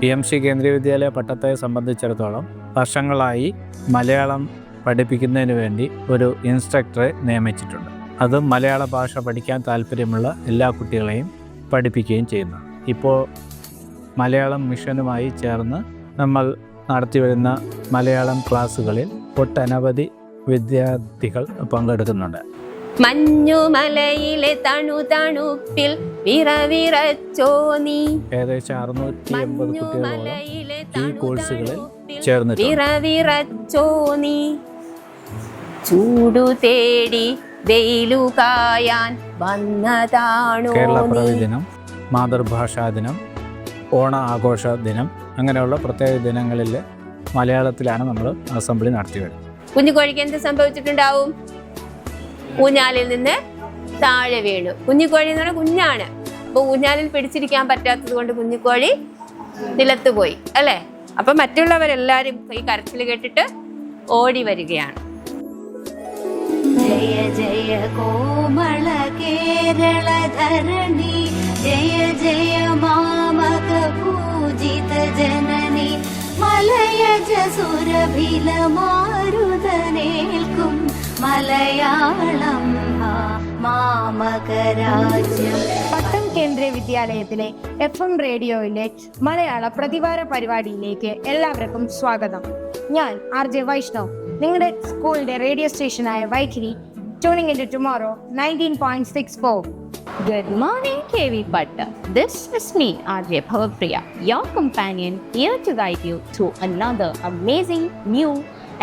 PMC കേന്ദ്രീയ വിദ്യാലയ പട്ടത്തെ സംബന്ധിച്ചിടത്തോളം വർഷങ്ങളായി മലയാളം പഠിപ്പിക്കുന്നതിന് വേണ്ടി ഒരു ഇൻസ്ട്രക്ടറെ നിയമിച്ചിട്ടുണ്ട്. അത് മലയാള ഭാഷ പഠിക്കാൻ താല്പര്യമുള്ള എല്ലാ കുട്ടികളെയും പഠിപ്പിക്കുകയും ചെയ്യുന്നു. ഇപ്പോൾ മലയാളം മിഷനുമായി ചേർന്ന് നമ്മൾ നടത്തിവരുന്ന മലയാളം ക്ലാസ്സുകളിൽ ഒട്ടനവധി വിദ്യാർത്ഥികൾ പങ്കെടുക്കുന്നുണ്ട്. മഞ്ഞുമലയിലെ തണുപ്പിൽ വിറവിറച്ചോ നീ. ഏകദേശം 680 കുട്ടികളോളം ഈ കോഴ്സുകളിൽ ചേർന്നിട്ടുണ്ട്. വിറവിറച്ചോ നീ ചൂടു തേടി വെയിലു കായാൻ വന്നതാണോ. കേരള പിറവി ദിനം, മാതൃഭാഷാ ദിനം, ഓണ ആഘോഷ ദിനം, അങ്ങനെയുള്ള പ്രത്യേക ദിനങ്ങളിൽ മലയാളത്തിലാണ് നമ്മൾ അസംബ്ലി നടത്തി വരുന്നത്. കുഞ്ഞുകോഴിക്ക് എന്ത് സംഭവിച്ചിട്ടുണ്ടാവും? ഊഞ്ഞാലിൽ നിന്ന് താഴെ വീണു. കുഞ്ഞുകോഴി എന്ന് പറഞ്ഞാൽ കുഞ്ഞാണ്. അപ്പോൾ ഊഞ്ഞാലിൽ പിടിച്ചിരിക്കാൻ പറ്റാത്തത് കൊണ്ട് കുഞ്ഞുകോഴി നിലത്ത് പോയി അല്ലേ? അപ്പൊ മറ്റുള്ളവരെല്ലാരും ഈ കരച്ചിൽ കേട്ടിട്ട് ഓടി വരികയാണ്. ജയ ജയ കോമള കേരള ധരണി, ജയ ജയ മാമക പൂജിത ജനനി, മലയജ സുരഭില മാരുതനേൽക്കും മലയാളം മാമകരാജ്യം. പട്ടം കേന്ദ്രീയ വിദ്യാലയത്തിലെ FM റേഡിയോയിലെ മലയാള പ്രതിവാര പരിപാടിയിലേക്ക് എല്ലാവർക്കും സ്വാഗതം. ഞാൻ RJ വൈഷ്ണവ്, നിങ്ങളുടെ സ്കൂളിന്റെ radio സ്റ്റേഷനായ വൈഖരി, tuning into tomorrow 19.64. Good morning, KV Patta. This is me, RJ Bhavapriya, your companion, here to guide you through another amazing, new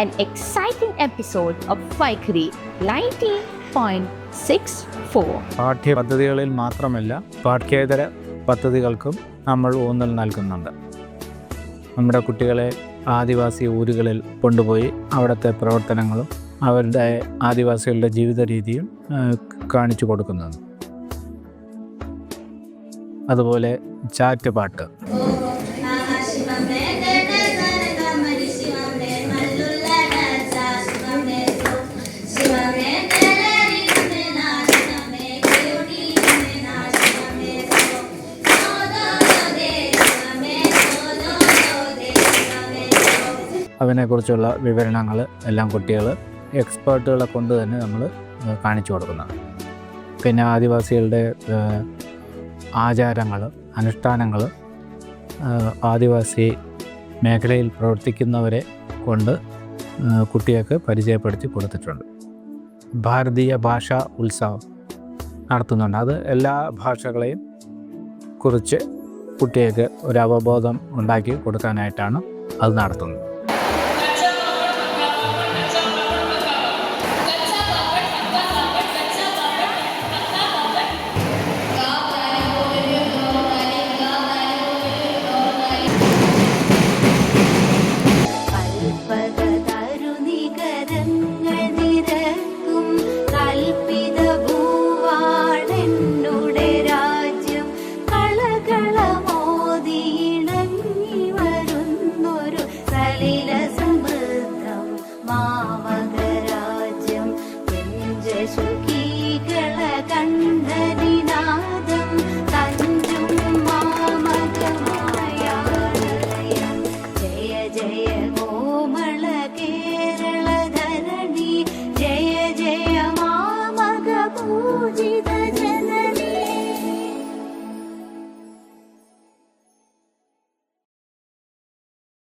and exciting episode of Vaikari 19.64. പാഠ്യപദ്ധതികളിൽ മാത്രമല്ല, പാഠ്യേതര പദ്ധതികൾക്കും നമ്മൾ ഊന്നൽ നൽകുന്നുണ്ട്. നമ്മുടെ കുട്ടികളെ ആദിവാസി ഊരുകളിൽ കൊണ്ടുപോയി അവിടുത്തെ പ്രവർത്തനങ്ങളും അവരുടെ ആദിവാസികളുടെ ജീവിത രീതിയും കാണിച്ചു കൊടുക്കുന്നത്. അതുപോലെ ചാറ്റുപാട്ട്, അതിനെക്കുറിച്ചുള്ള വിവരണങ്ങൾ എല്ലാം കുട്ടികൾ എക്സ്പേർട്ടുകളെ കൊണ്ട് തന്നെ നമ്മൾ കാണിച്ചു കൊടുക്കുന്നതാണ്. പിന്നെ ആദിവാസികളുടെ ആചാരങ്ങൾ, അനുഷ്ഠാനങ്ങൾ ആദിവാസി മേഖലയിൽ പ്രവർത്തിക്കുന്നവരെ കൊണ്ട് കുട്ടികൾക്ക് പരിചയപ്പെടുത്തി കൊടുത്തിട്ടുണ്ട്. ഭാരതീയ ഭാഷാ ഉത്സവം നടത്തുന്നുണ്ട്. അത് എല്ലാ ഭാഷകളെയും കുറിച്ച് കുട്ടികൾക്ക് ഒരു അവബോധം ഉണ്ടാക്കി കൊടുക്കാനായിട്ടാണ് അത് നടത്തുന്നത്.